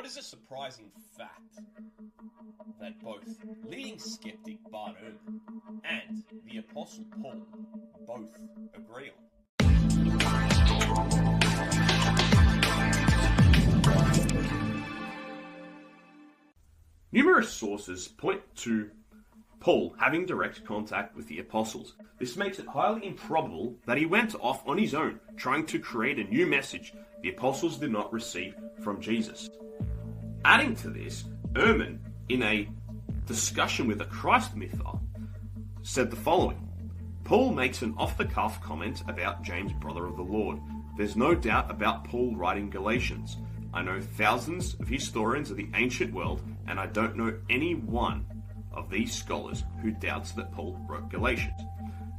is a surprising fact that both leading skeptic Bart Ehrman and the Apostle Paul both agree on. Numerous sources point to Paul having direct contact with the apostles. This makes it highly improbable that he went off on his own, trying to create a new message the apostles did not receive from Jesus. Adding to this, Ehrman, in a discussion with a Christ myther, said the following: Paul makes an off-the-cuff comment about James, brother of the Lord. There's no doubt about Paul writing Galatians. I know thousands of historians of the ancient world, and I don't know any one of these scholars who doubts that Paul wrote Galatians.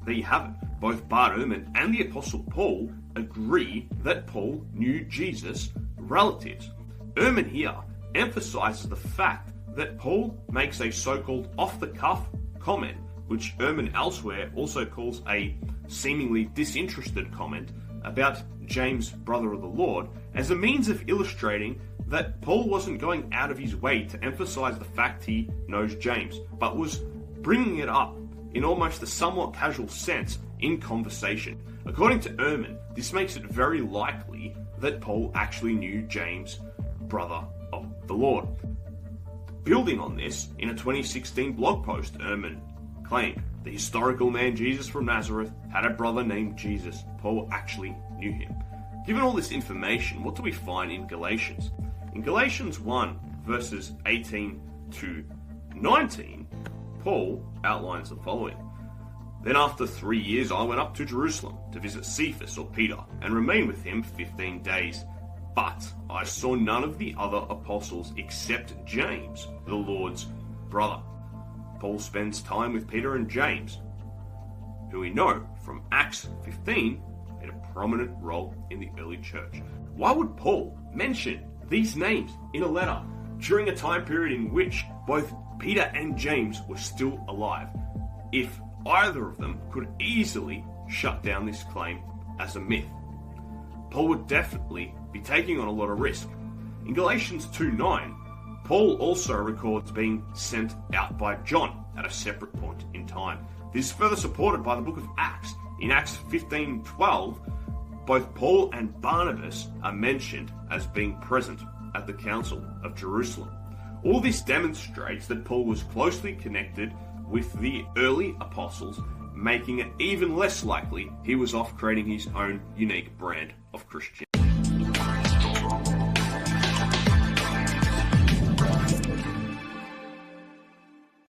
There you have it. Both Bart Ehrman and the Apostle Paul agree that Paul knew Jesus' relatives. Ehrman here emphasizes the fact that Paul makes a so-called off-the-cuff comment, which Ehrman elsewhere also calls a seemingly disinterested comment about James, brother of the Lord, as a means of illustrating that Paul wasn't going out of his way to emphasize the fact he knows James, but was bringing it up in almost a somewhat casual sense in conversation. According to Ehrman, this makes it very likely that Paul actually knew James, brother of the Lord. Building on this, in a 2016 blog post, Ehrman claimed the historical man Jesus from Nazareth had a brother named Jesus. Paul actually knew him. Given all this information, what do we find in Galatians? In Galatians 1, verses 18 to 19, Paul outlines the following. Then after 3 years I went up to Jerusalem to visit Cephas or Peter and remained with him 15 days. But I saw none of the other apostles except James, the Lord's brother. Paul spends time with Peter and James, who we know from Acts 15 played a prominent role in the early church. Why would Paul mention these names in a letter during a time period in which both Peter and James were still alive, if either of them could easily shut down this claim as a myth? Paul would definitely be taking on a lot of risk. In Galatians 2:9, Paul also records being sent out by John at a separate point in time. This is further supported by the book of Acts. In Acts 15:12, both Paul and Barnabas are mentioned as being present at the Council of Jerusalem. All this demonstrates that Paul was closely connected with the early apostles, making it even less likely he was off creating his own unique brand of Christianity.